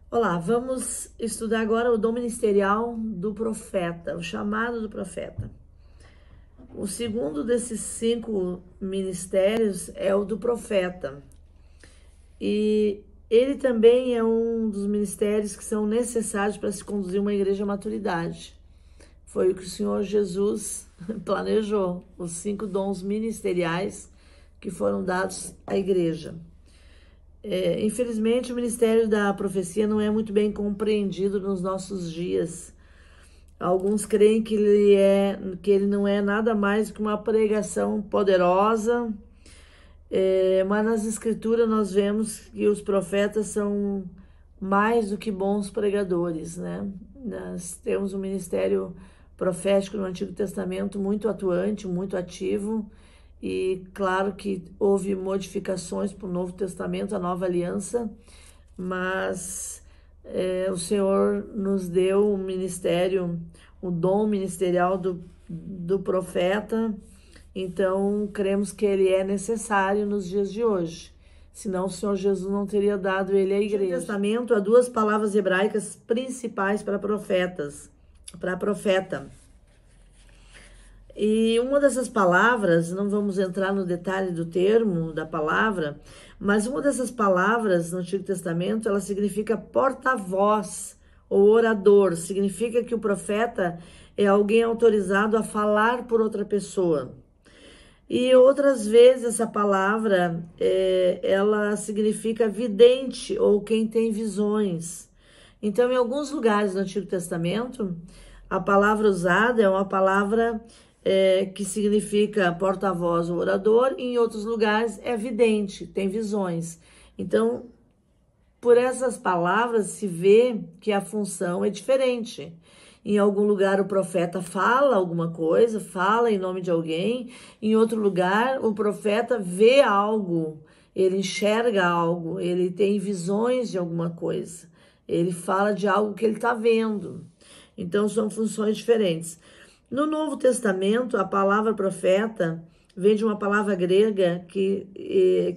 Olá, vamos estudar agora o dom ministerial do profeta, o chamado do profeta. O segundo desses 5 ministérios é o do profeta. E ele também é um dos ministérios que são necessários para se conduzir uma igreja à maturidade. Foi o que o Senhor Jesus planejou, os 5 dons ministeriais que foram dados à igreja. Infelizmente, o ministério da profecia não é muito bem compreendido nos nossos dias. Alguns creem que ele não é nada mais que uma pregação poderosa, mas nas escrituras nós vemos que os profetas são mais do que bons pregadores, né? Nós temos um ministério profético no Antigo Testamento muito atuante, muito ativo, e claro que houve modificações para o Novo Testamento, a Nova Aliança, mas o Senhor nos deu o ministério, o dom ministerial do profeta, então cremos que ele é necessário nos dias de hoje. Senão o Senhor Jesus não teria dado ele à igreja. No Testamento há 2 palavras hebraicas principais para profeta. E uma dessas palavras, não vamos entrar no detalhe do termo da palavra, mas uma dessas palavras no Antigo Testamento, ela significa porta-voz ou orador. Significa que o profeta é alguém autorizado a falar por outra pessoa. E outras vezes essa palavra, ela significa vidente ou quem tem visões. Então, em alguns lugares do Antigo Testamento, a palavra usada é uma palavra que significa porta-voz ou orador, e em outros lugares é vidente, tem visões. Então, por essas palavras se vê que a função é diferente. Em algum lugar o profeta fala alguma coisa, fala em nome de alguém. Em outro lugar o profeta vê algo, ele enxerga algo, ele tem visões de alguma coisa. Ele fala de algo que ele está vendo. Então são funções diferentes. No Novo Testamento, a palavra profeta vem de uma palavra grega que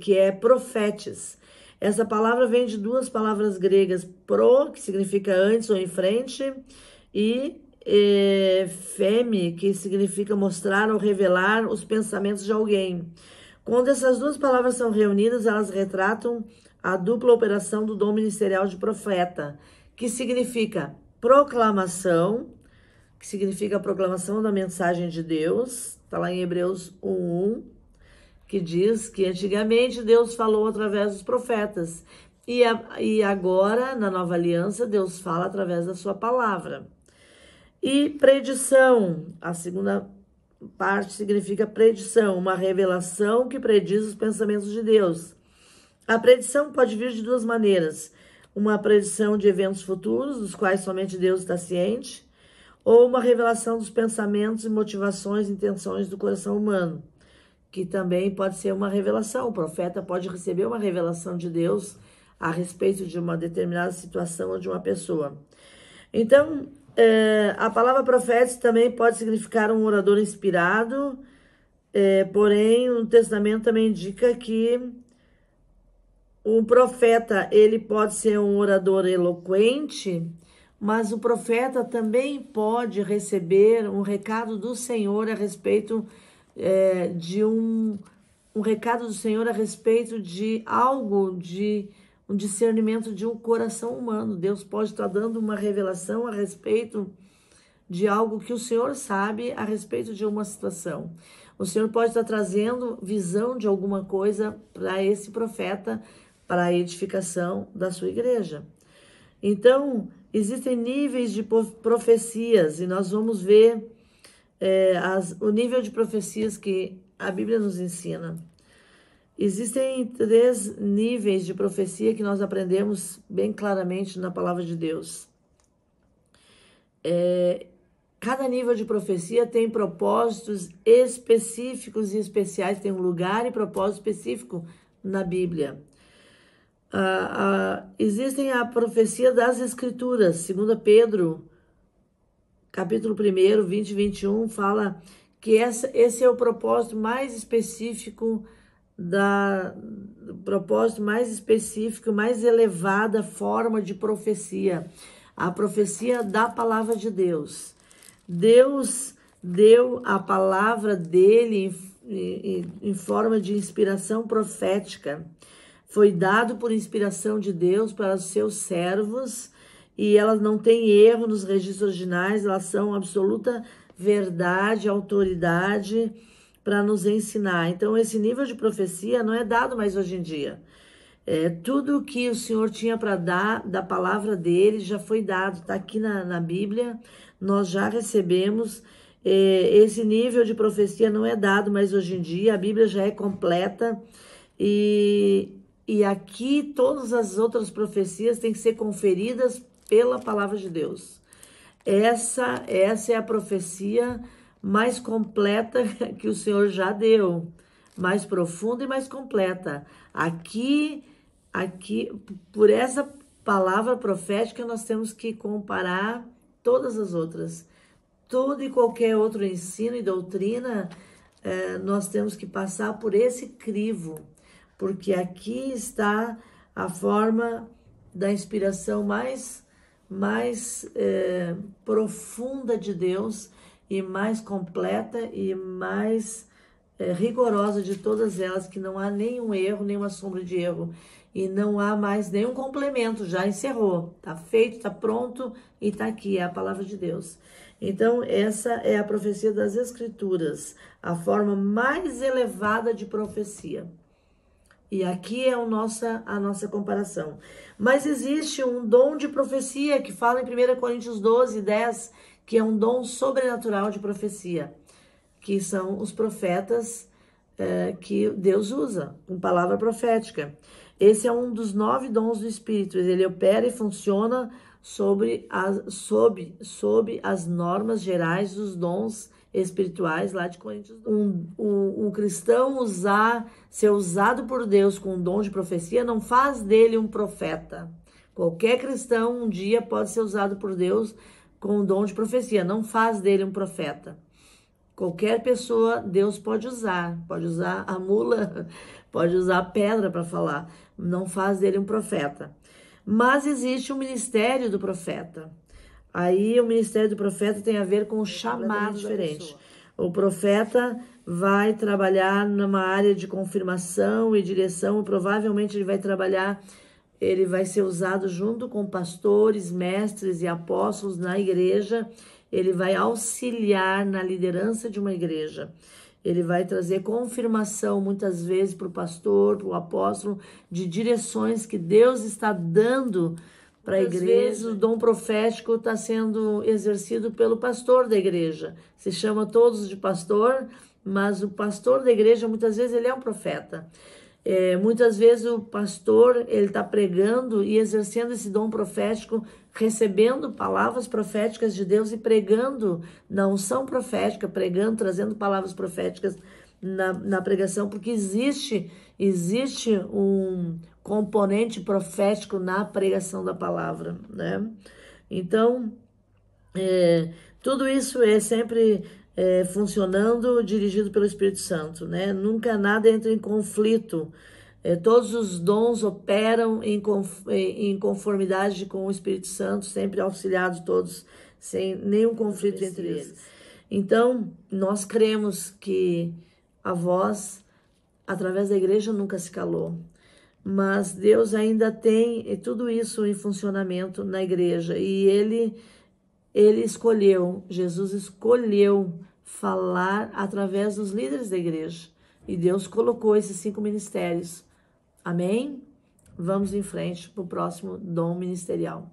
é profetes. Essa palavra vem de 2 palavras gregas, pro, que significa antes ou em frente, e feme, que significa mostrar ou revelar os pensamentos de alguém. Quando essas 2 palavras são reunidas, elas retratam a dupla operação do dom ministerial de profeta, que significa proclamação, que significa a proclamação da mensagem de Deus, está lá em Hebreus 1:1, que diz que antigamente Deus falou através dos profetas, e agora, na nova aliança, Deus fala através da sua palavra. E predição, a segunda parte significa predição, uma revelação que prediz os pensamentos de Deus. A predição pode vir de 2 maneiras: uma predição de eventos futuros, dos quais somente Deus está ciente, ou uma revelação dos pensamentos e motivações e intenções do coração humano, que também pode ser uma revelação. O profeta pode receber uma revelação de Deus a respeito de uma determinada situação ou de uma pessoa. Então, a palavra profeta também pode significar um orador inspirado, porém, o Testamento também indica que o profeta, ele pode ser um orador eloquente, mas o profeta também pode receber um recado do Senhor a respeito de um recado do Senhor a respeito de algo, de um discernimento de um coração humano. Deus pode estar dando uma revelação a respeito de algo que o Senhor sabe a respeito de uma situação. O Senhor pode estar trazendo visão de alguma coisa para esse profeta, para a edificação da sua igreja. Então, existem níveis de profecias, e nós vamos ver o nível de profecias que a Bíblia nos ensina. Existem 3 níveis de profecia que nós aprendemos bem claramente na palavra de Deus. Cada nível de profecia tem propósitos específicos e especiais, tem um lugar e propósito específico na Bíblia. Existem a profecia das Escrituras. 2 Pedro, capítulo 1, 20 e 21, fala que esse é o propósito mais específico do propósito mais específico, mais elevada forma de profecia, a profecia da palavra de Deus. Deus deu a palavra dele em forma de inspiração profética. Foi dado por inspiração de Deus para os seus servos, e elas não têm erro nos registros originais, elas são absoluta verdade, autoridade para nos ensinar. Então, esse nível de profecia não é dado mais hoje em dia. Tudo que o Senhor tinha para dar da palavra dele já foi dado, está aqui na Bíblia, nós já recebemos. Esse nível de profecia não é dado mais hoje em dia, a Bíblia já é completa, e aqui todas as outras profecias têm que ser conferidas pela palavra de Deus. Essa é a profecia mais completa que o Senhor já deu, mais profunda e mais completa. Aqui, por essa palavra profética, nós temos que comparar todas as outras. Todo e qualquer outro ensino e doutrina, nós temos que passar por esse crivo, porque aqui está a forma da inspiração mais profunda de Deus, e mais completa e mais rigorosa de todas elas, que não há nenhum erro, nenhuma sombra de erro, e não há mais nenhum complemento, já encerrou, está feito, está pronto e está aqui, é a palavra de Deus. Então, essa é a profecia das Escrituras, a forma mais elevada de profecia. E aqui é a nossa comparação. Mas existe um dom de profecia que fala em 1 Coríntios 12, 10, que é um dom sobrenatural de profecia, que são os profetas que Deus usa, com palavra profética. Esse é um dos 9 dons do Espírito. Ele opera e funciona sob as normas gerais dos dons espirituais lá de Coríntios. Um cristão ser usado por Deus com um dom de profecia não faz dele um profeta. Qualquer cristão um dia pode ser usado por Deus com um dom de profecia, não faz dele um profeta. Qualquer pessoa Deus pode usar a mula, pode usar a pedra para falar, não faz dele um profeta. Mas existe o ministério do profeta. Aí o ministério do profeta tem a ver com o chamado diferente. O profeta vai trabalhar numa área de confirmação e direção, provavelmente ele vai ser usado junto com pastores, mestres e apóstolos na igreja. Ele vai auxiliar na liderança de uma igreja. Ele vai trazer confirmação, muitas vezes, para o pastor, para o apóstolo, de direções que Deus está dando para a igreja. O dom profético está sendo exercido pelo pastor da igreja. Se chama todos de pastor, mas o pastor da igreja, muitas vezes, ele é um profeta. Muitas vezes o pastor, ele está pregando e exercendo esse dom profético, recebendo palavras proféticas de Deus e pregando na unção profética, pregando, trazendo palavras proféticas na pregação, porque existe um componente profético na pregação da palavra, né? Então, tudo isso é sempre funcionando, dirigido pelo Espírito Santo, né? Nunca nada entra em conflito. Todos os dons operam em conformidade com o Espírito Santo, sempre auxiliados todos, sem nenhum conflito entre eles. Então, nós cremos que a voz, através da igreja, nunca se calou. Mas Deus ainda tem tudo isso em funcionamento na igreja. E Jesus escolheu falar através dos líderes da igreja. E Deus colocou esses 5 ministérios. Amém? Vamos em frente para o próximo dom ministerial.